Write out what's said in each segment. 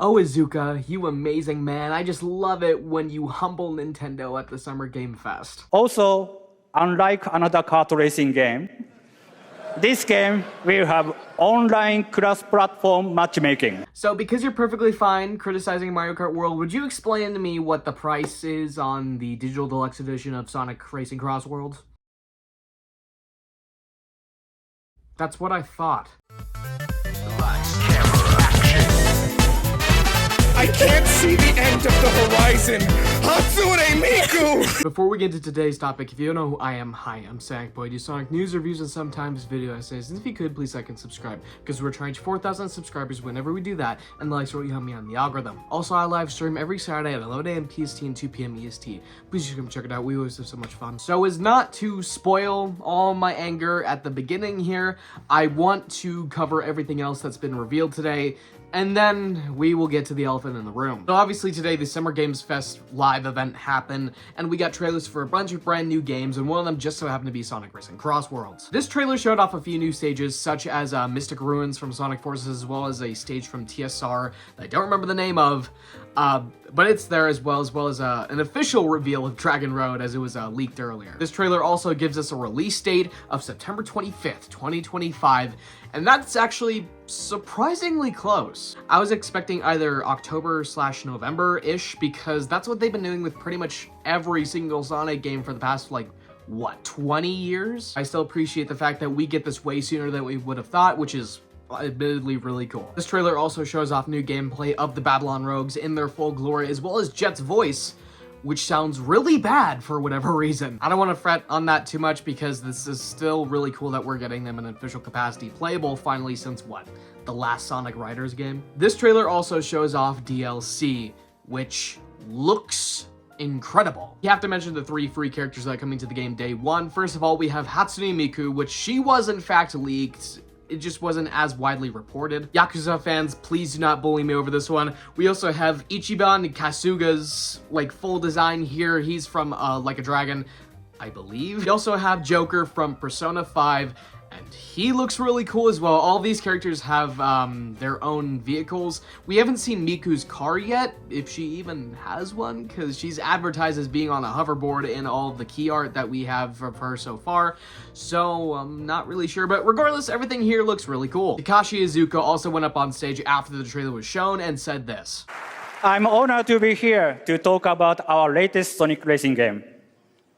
Oh, Izuka, you amazing man. I just love it when you humble Nintendo at the Summer Game Fest. Also, unlike another kart racing game, this game will have online cross-platform matchmaking. So, because you're perfectly fine criticizing Mario Kart World, would you explain to me what the price is on the Digital Deluxe Edition of Sonic Racing Cross Worlds? That's what I thought. I can't see the end of the horizon! Hatsune Miku! Before we get into today's topic, if you don't know who I am, hi, I'm Sackboy. I do Sonic news, reviews, and sometimes video essays. And if you could, please like and subscribe, because we're trying to 4,000 subscribers whenever we do that, and the likes really help me on the algorithm. Also, I live stream every Saturday at 11 a.m. PST and 2 p.m. EST. Please just come check it out. We always have so much fun. So as not to spoil all my anger at the beginning here, I want to cover everything else that's been revealed today, and then we will get to the elephant in the room. So obviously today the Summer Games Fest live event happened, and we got trailers for a bunch of brand new games, and one of them just so happened to be Sonic Racing Cross Worlds. This trailer showed off a few new stages, such as Mystic Ruins from Sonic Forces, as well as a stage from TSR that I don't remember the name of, but it's there, as well as an official reveal of Dragon Road, as it was leaked earlier. This trailer also gives us a release date of September 25th, 2025, and that's actually surprisingly close. I was expecting either October/November-ish, because that's what they've been doing with pretty much every single Sonic game for the past, like, what, 20 years? I still appreciate the fact that we get this way sooner than we would have thought, which is admittedly really cool. This trailer also shows off new gameplay of the Babylon Rogues in their full glory, as well as Jet's voice, which sounds really bad for whatever reason. I don't want to fret on that too much, because this is still really cool that we're getting them in an official capacity playable finally since, what, the last Sonic Riders game? This trailer also shows off DLC, which looks incredible. You have to mention the 3 free characters that are coming to the game day one. First of all, we have Hatsune Miku, which she was in fact leaked. It just wasn't as widely reported. Yakuza fans, please do not bully me over this one. We also have Ichiban Kasuga's, like, full design here. He's from Like a Dragon, I believe. We also have Joker from Persona 5, and he looks really cool as well. All these characters have their own vehicles. We haven't seen Miku's car yet, if she even has one, because she's advertised as being on a hoverboard in all of the key art that we have of her so far. So I'm not really sure, but regardless, everything here looks really cool. Takashi Iizuka also went up on stage after the trailer was shown and said this. I'm honored to be here to talk about our latest Sonic Racing game.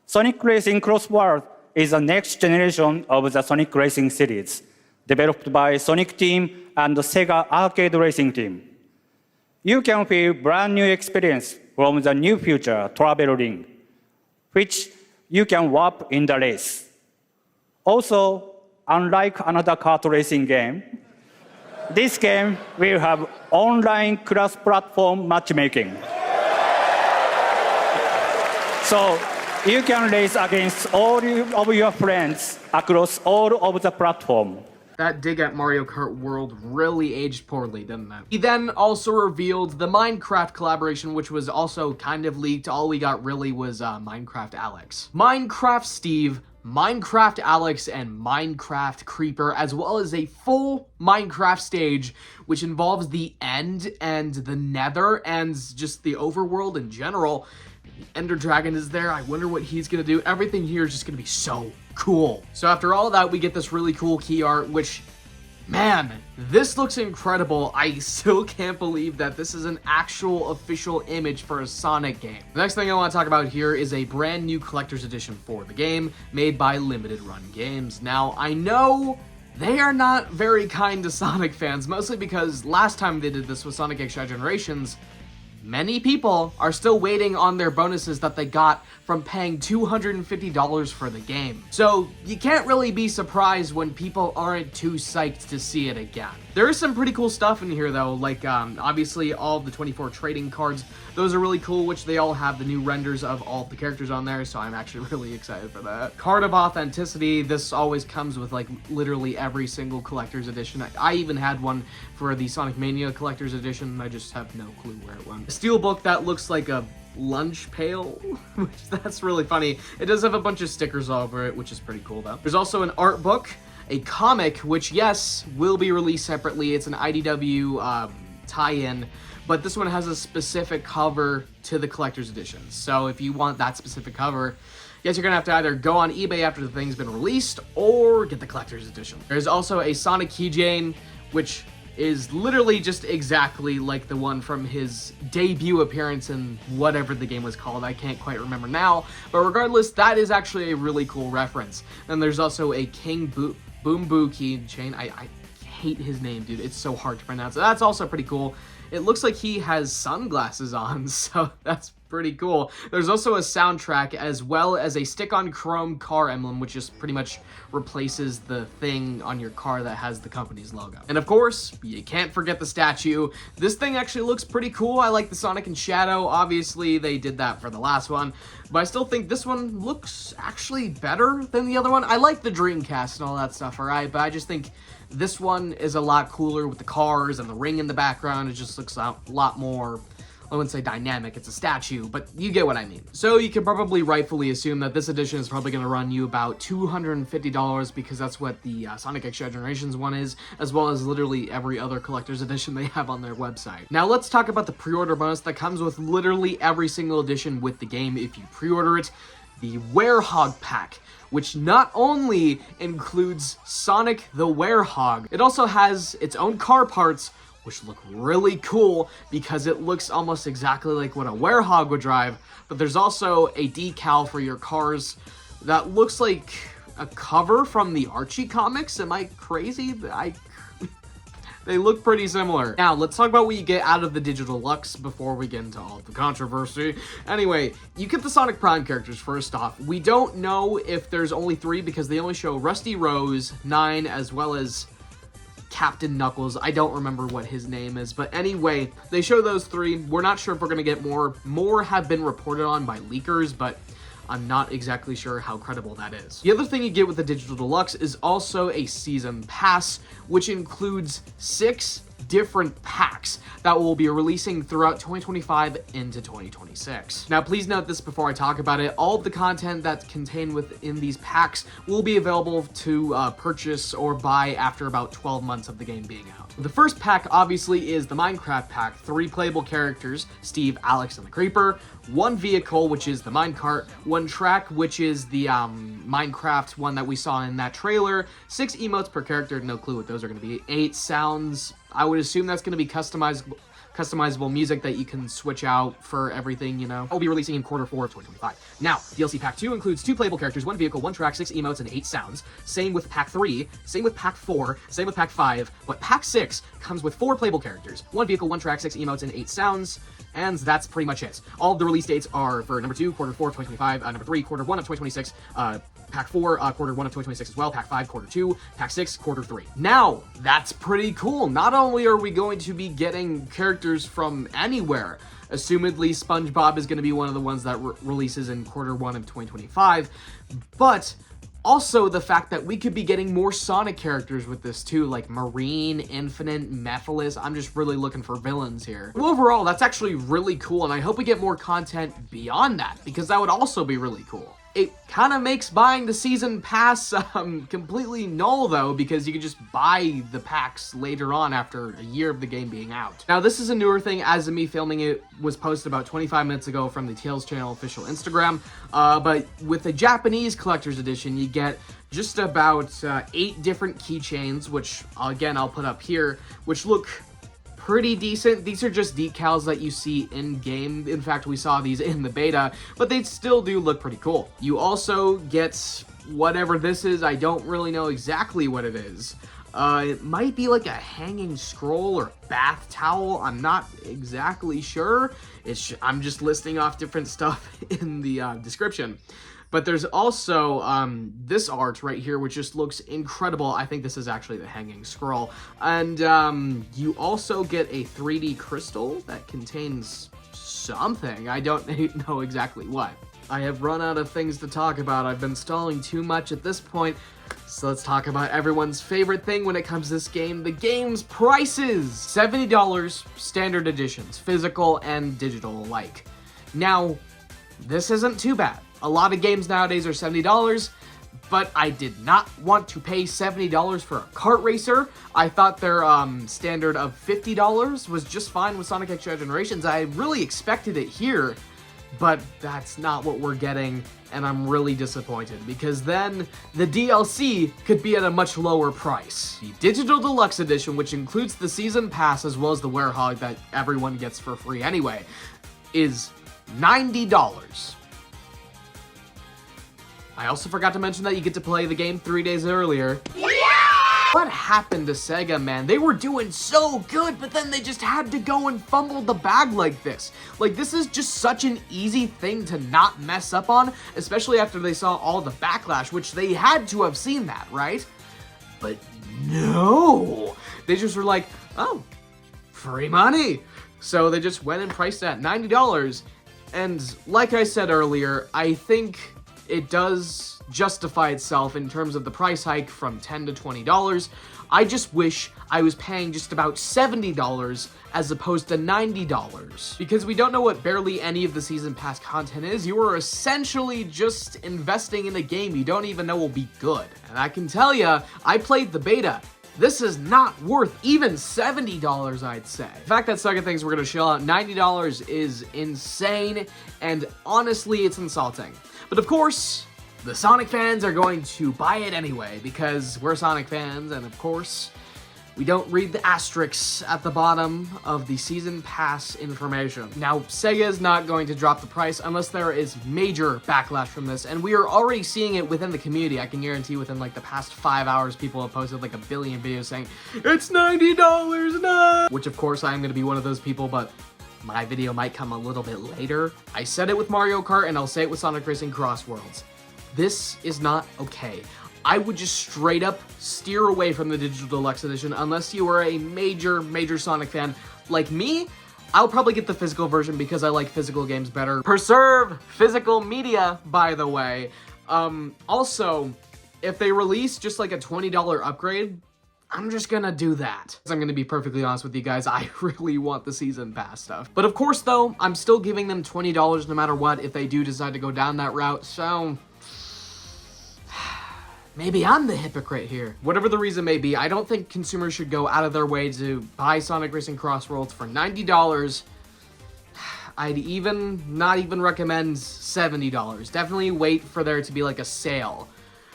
Sonic Racing Cross World is the next generation of the Sonic Racing series, developed by Sonic Team and the Sega Arcade Racing Team. You can feel brand new experience from the new future travel ring, which you can warp in the race. Also, unlike another kart racing game, this game will have online cross-platform matchmaking. So, you can race against all of your friends across all of the platform. That dig at Mario Kart World really aged poorly, didn't it? He then also revealed the Minecraft collaboration, which was also kind of leaked. All we got really was Minecraft Alex. Minecraft Steve, Minecraft Alex, and Minecraft Creeper, as well as a full Minecraft stage, which involves the End and the Nether and just the overworld in general. Ender Dragon is there. I wonder what he's gonna do. Everything here is just gonna be so cool. So after all that, we get this really cool key art, which, man, this looks incredible. I still can't believe that this is an actual official image for a Sonic game. The next thing I want to talk about here is a brand new collector's edition for the game, made by Limited Run Games. Now, I know they are not very kind to Sonic fans, mostly because last time they did this with Sonic X Generations, many people are still waiting on their bonuses that they got from paying $250 for the game. So you can't really be surprised when people aren't too psyched to see it again. There is some pretty cool stuff in here though, like obviously all of the 24 trading cards. Those are really cool, which they all have the new renders of all of the characters on there, so I'm actually really excited for that. Card of Authenticity, this always comes with like literally every single collector's edition. I even had one for the Sonic Mania collector's edition. I just have no clue where it went. A steelbook that looks like a lunch pail, which that's really funny. It does have a bunch of stickers all over it, which is pretty cool though. There's also an art book, a comic, which yes, will be released separately. It's an IDW tie-in, but this one has a specific cover to the collector's edition. So if you want that specific cover, yes, you're gonna have to either go on eBay after the thing's been released or get the collector's edition. There's also a Sonic keychain, which is literally just exactly like the one from his debut appearance in whatever the game was called. I can't quite remember now, but regardless, that is actually a really cool reference. Then there's also a King Boom Boo keychain. I hate his name, dude. It's so hard to pronounce. That's also pretty cool. It looks like he has sunglasses on, so that's pretty cool. There's also a soundtrack as well as a stick-on chrome car emblem, which just pretty much replaces the thing on your car that has the company's logo. And of course, you can't forget the statue. This thing actually looks pretty cool. I like the Sonic and Shadow. Obviously, they did that for the last one, but I still think this one looks actually better than the other one. I like the Dreamcast and all that stuff, alright, but I just think this one is a lot cooler with the cars and the ring in the background. It just looks a lot more, I wouldn't say dynamic, it's a statue, but you get what I mean. So you can probably rightfully assume that this edition is probably going to run you about $250 because that's what the Sonic X Generations one is, as well as literally every other collector's edition they have on their website. Now let's talk about the pre-order bonus that comes with literally every single edition with the game if you pre-order it. The Werehog Pack, which not only includes Sonic the Werehog, it also has its own car parts, which look really cool because it looks almost exactly like what a Werehog would drive, but there's also a decal for your cars that looks like a cover from the Archie comics. Am I crazy? They look pretty similar. Now, let's talk about what you get out of the Digital Deluxe before we get into all of the controversy. Anyway, you get the Sonic Prime characters first off. We don't know if there's only 3 because they only show Rusty Rose, 9, as well as Captain Knuckles. I don't remember what his name is, but anyway, they show those 3. We're not sure if we're gonna get more. More have been reported on by leakers, but I'm not exactly sure how credible that is. The other thing you get with the Digital Deluxe is also a Season Pass, which includes 6 different packs that will be releasing throughout 2025 into 2026. Now, please note this before I talk about it. All of the content that's contained within these packs will be available to purchase or buy after about 12 months of the game being out. The first pack, obviously, is the Minecraft pack. 3 playable characters, Steve, Alex, and the Creeper. 1 vehicle, which is the minecart. 1 track, which is the Minecraft one that we saw in that trailer. 6 emotes per character, no clue what those are going to be. 8 sounds. I would assume that's going to be customizable music that you can switch out for everything, you know. I'll be releasing in Q4 of 2025. Now, DLC Pack 2 includes 2 playable characters, 1 vehicle, 1 track, 6 emotes, and 8 sounds. Same with Pack 3, same with Pack 4, same with Pack 5, but Pack 6 comes with 4 playable characters, 1 vehicle, 1 track, 6 emotes, and 8 sounds. And that's pretty much it. All of the release dates are for number 2, Q4 of 2025, number 3, Q1 of 2026, Pack 4, Q1 of 2026 as well, Pack 5, Q2, Pack 6, Q3. Now, that's pretty cool. Not only are we going to be getting characters from anywhere, assumedly SpongeBob is going to be one of the ones that releases in Q1 of 2025, but also the fact that we could be getting more Sonic characters with this too, like Marine, Infinite, Mephiles. I'm just really looking for villains here. Overall, that's actually really cool, and I hope we get more content beyond that, because that would also be really cool. It kind of makes buying the Season Pass completely null, though, because you can just buy the packs later on after a year of the game being out. Now, this is a newer thing. As of me filming it, was posted about 25 minutes ago from the Tails Channel official Instagram, but with the Japanese Collector's Edition, you get just about 8 different keychains, which, again, I'll put up here, which look pretty decent. These are just decals that you see in-game. In fact, we saw these in the beta, but they still do look pretty cool. You also get whatever this is. I don't really know exactly what it is. It might be like a hanging scroll or bath towel. I'm not exactly sure. I'm just listing off different stuff in the description. But there's also this art right here, which just looks incredible. I think this is actually the hanging scroll. And you also get a 3D crystal that contains something. I don't know exactly what. I have run out of things to talk about. I've been stalling too much at this point. So let's talk about everyone's favorite thing when it comes to this game, the game's prices. $70 standard editions, physical and digital alike. Now, this isn't too bad. A lot of games nowadays are $70, but I did not want to pay $70 for a kart racer. I thought their standard of $50 was just fine with Sonic X Generations. I really expected it here, but that's not what we're getting, and I'm really disappointed, because then the DLC could be at a much lower price. The Digital Deluxe Edition, which includes the Season Pass as well as the Werehog that everyone gets for free anyway, is $90. I also forgot to mention that you get to play the game 3 days earlier. What happened to Sega, man? They were doing so good, but then they just had to go and fumble the bag like this. Like, this is just such an easy thing to not mess up on, especially after they saw all the backlash, which they had to have seen that, right? But no! They just were like, oh, free money! So they just went and priced it at $90, and like I said earlier, I think it does justify itself in terms of the price hike from $10 to $20. I just wish I was paying just about $70 as opposed to $90. Because we don't know what barely any of the Season Pass content is. You are essentially just investing in a game you don't even know will be good. And I can tell ya, I played the beta. This is not worth even $70, I'd say. The fact that Sega thinks we're gonna shell out $90 is insane, and honestly, it's insulting. But of course, the Sonic fans are going to buy it anyway, because we're Sonic fans, and of course, we don't read the asterisks at the bottom of the Season Pass information. Now, Sega is not going to drop the price unless there is major backlash from this, and we are already seeing it within the community. I can guarantee within like the past 5 hours, people have posted like a billion videos saying, it's $90 now! Which of course I am going to be one of those people, but my video might come a little bit later. I said it with Mario Kart, and I'll say it with Sonic Racing Cross Worlds. This is not okay. I would just straight up steer away from the Digital Deluxe Edition unless you are a major Sonic fan. Like me, I'll probably get the physical version because I like physical games better. Preserve physical media, by the way. Also, if they release just like a $20 upgrade, I'm just gonna do that. I'm gonna be perfectly honest with you guys, I really want the Season Pass stuff. But of course though, I'm still giving them $20 no matter what if they do decide to go down that route, so maybe I'm the hypocrite here. Whatever the reason may be, I don't think consumers should go out of their way to buy Sonic Racing Cross Worlds for $90. I'd not even recommend $70. Definitely wait for there to be like a sale.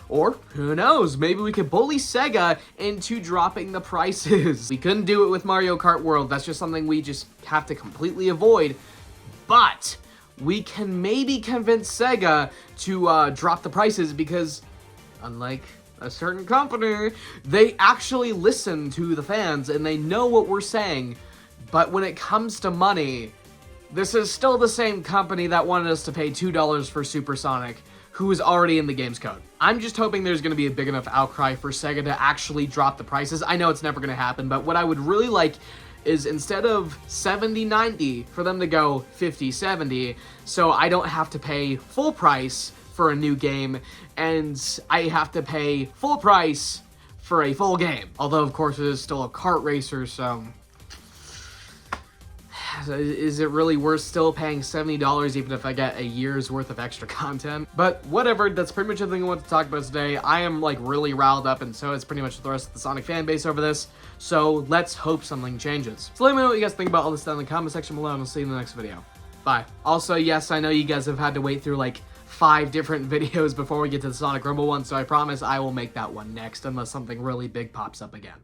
Or, who knows, maybe we could bully Sega into dropping the prices. We couldn't do it with Mario Kart World, that's just something we just have to completely avoid. But we can maybe convince Sega to drop the prices because, unlike a certain company, they actually listen to the fans and they know what we're saying. But when it comes to money, this is still the same company that wanted us to pay $2 for Supersonic, who is already in the game's code. I'm just hoping there's gonna be a big enough outcry for Sega to actually drop the prices. I know it's never gonna happen, but what I would really like is instead of $70.90 for them to go $50.70, so I don't have to pay full price for a new game, and I have to pay full price for a full game. Although, of course, it is still a kart racer, so is it really worth still paying $70 even if I get a year's worth of extra content? But whatever, that's pretty much everything I want to talk about today. I am like really riled up, and so is pretty much the rest of the Sonic fan base over this, so let's hope something changes. So let me know what you guys think about all this down in the comment section below, and I'll see you in the next video. Bye. Also, yes, I know you guys have had to wait through like 5 different videos before we get to the Sonic Rumble one, so I promise I will make that one next unless something really big pops up again.